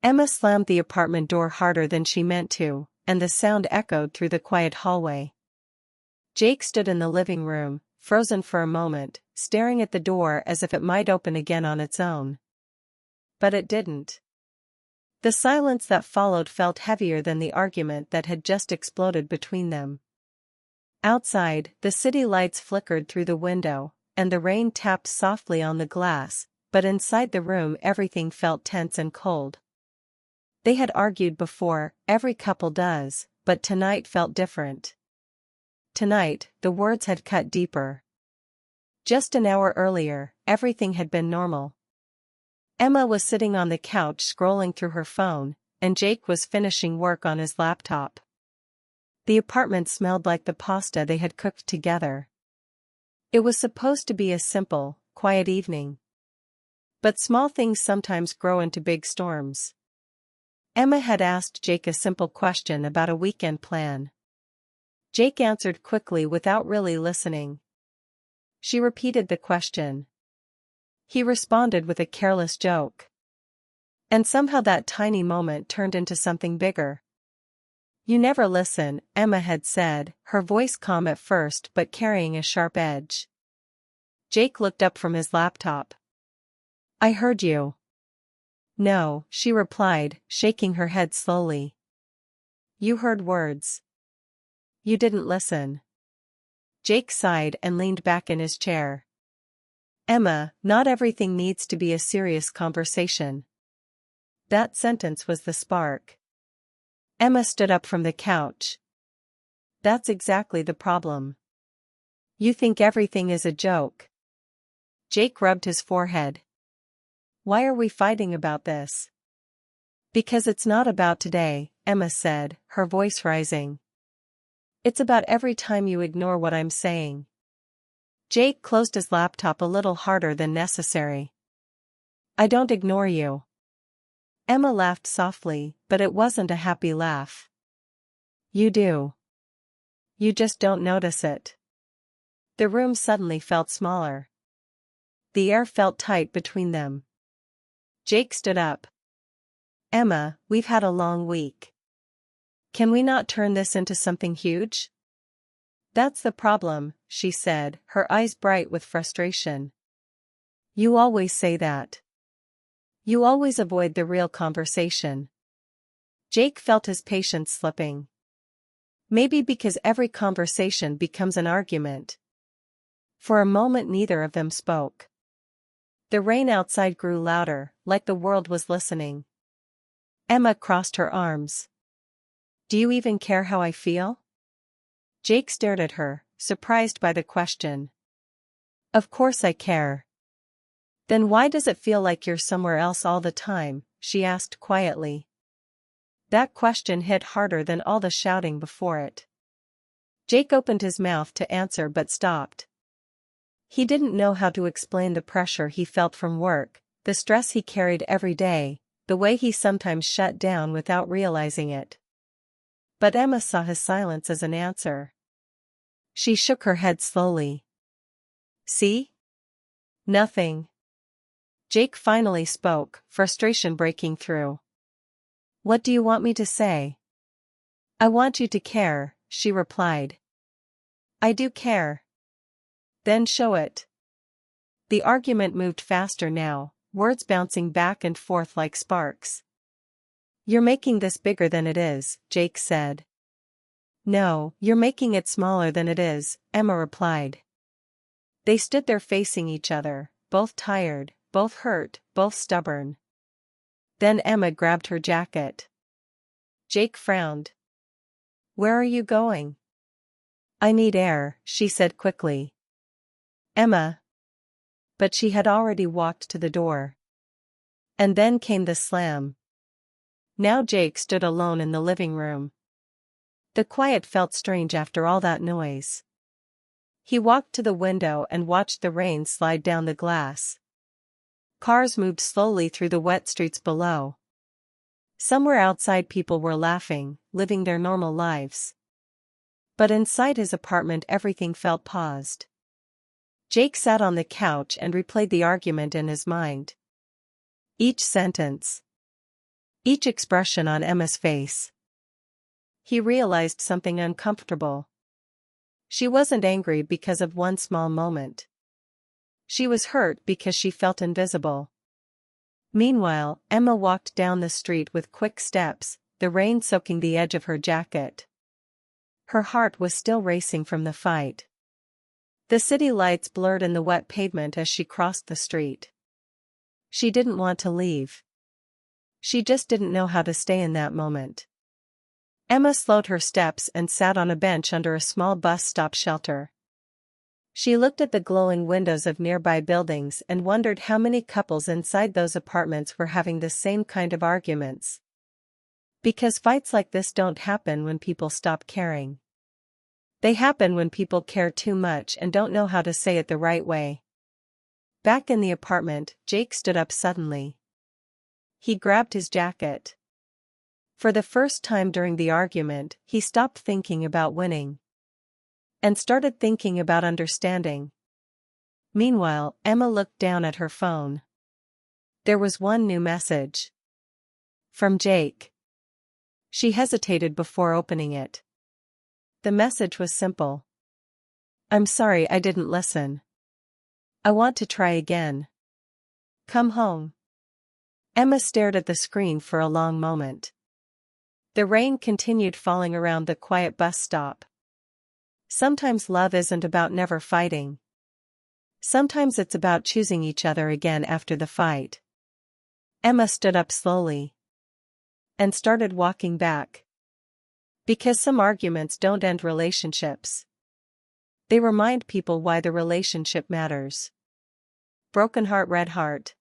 Emma slammed the apartment door harder than she meant to, and the sound echoed through the quiet hallway. Jake stood in the living room, frozen for a moment, staring at the door as if it might open again on its own. But it didn't. The silence that followed felt heavier than the argument that had just exploded between them. Outside, the city lights flickered through the window, and the rain tapped softly on the glass, but inside the room everything felt tense and cold. They had argued before, every couple does, but tonight felt different. Tonight, the words had cut deeper. Just an hour earlier, everything had been normal. Emma was sitting on the couch scrolling through her phone, and Jake was finishing work on his laptop. The apartment smelled like the pasta they had cooked together. It was supposed to be a simple, quiet evening. But small things sometimes grow into big storms. Emma had asked Jake a simple question about a weekend plan. Jake answered quickly without really listening. She repeated the question. He responded with a careless joke. And somehow that tiny moment turned into something bigger. "You never listen," Emma had said, her voice calm at first but carrying a sharp edge. Jake looked up from his laptop. "I heard you." "No," she replied, shaking her head slowly. "You heard words. You didn't listen." Jake sighed and leaned back in his chair. "Emma, not everything needs to be a serious conversation." That sentence was the spark. Emma stood up from the couch. "That's exactly the problem. You think everything is a joke." Jake rubbed his forehead. "Why are we fighting about this?" "Because it's not about today," Emma said, her voice rising. "It's about every time you ignore what I'm saying." Jake closed his laptop a little harder than necessary. "I don't ignore you." Emma laughed softly, but it wasn't a happy laugh. "You do. You just don't notice it." The room suddenly felt smaller. The air felt tight between them. Jake stood up. "Emma, we've had a long week. Can we not turn this into something huge?" "That's the problem," she said, her eyes bright with frustration. "You always say that. You always avoid the real conversation." Jake felt his patience slipping. Maybe because every conversation becomes an argument. For a moment neither of them spoke. The rain outside grew louder, like the world was listening. Emma crossed her arms. "Do you even care how I feel?" Jake stared at her, surprised by the question. "Of course I care." "Then why does it feel like you're somewhere else all the time?" she asked quietly. That question hit harder than all the shouting before it. Jake opened his mouth to answer but stopped. He didn't know how to explain the pressure he felt from work, the stress he carried every day, the way he sometimes shut down without realizing it. But Emma saw his silence as an answer. She shook her head slowly. "See? Nothing." Jake finally spoke, frustration breaking through. "What do you want me to say?" "I want you to care," she replied. "I do care." "Then show it." The argument moved faster now, words bouncing back and forth like sparks. "You're making this bigger than it is," Jake said. "No, you're making it smaller than it is," Emma replied. They stood there facing each other, both tired, both hurt, both stubborn. Then Emma grabbed her jacket. Jake frowned. "Where are you going?" "I need air," she said quickly. "Emma." But she had already walked to the door. And then came the slam. Now Jake stood alone in the living room. The quiet felt strange after all that noise. He walked to the window and watched the rain slide down the glass. Cars moved slowly through the wet streets below. Somewhere outside people were laughing, living their normal lives. But inside his apartment everything felt paused. Jake sat on the couch and replayed the argument in his mind. Each sentence. each expression on Emma's face. He realized something uncomfortable. She wasn't angry because of one small moment. She was hurt because she felt invisible. Meanwhile, Emma walked down the street with quick steps, the rain soaking the edge of her jacket. Her heart was still racing from the fight. The city lights blurred in the wet pavement as she crossed the street. She didn't want to leave. She just didn't know how to stay in that moment. Emma slowed her steps and sat on a bench under a small bus stop shelter. She looked at the glowing windows of nearby buildings and wondered how many couples inside those apartments were having the same kind of arguments. Because fights like this don't happen when people stop caring. They happen when people care too much and don't know how to say it the right way. Back in the apartment, Jake stood up suddenly. He grabbed his jacket. For the first time during the argument, he stopped thinking about winning. And started thinking about understanding. Meanwhile, Emma looked down at her phone. There was one new message. From Jake. She hesitated before opening it. The message was simple. I'm sorry I didn't listen. I want to try again. Come home. Emma stared at the screen for a long moment. The rain continued falling around the quiet bus stop. Sometimes love isn't about never fighting. Sometimes it's about choosing each other again after the fight. Emma stood up slowly. And started walking back. Because some arguments don't end relationships. They remind people why the relationship matters. Broken heart, red heart.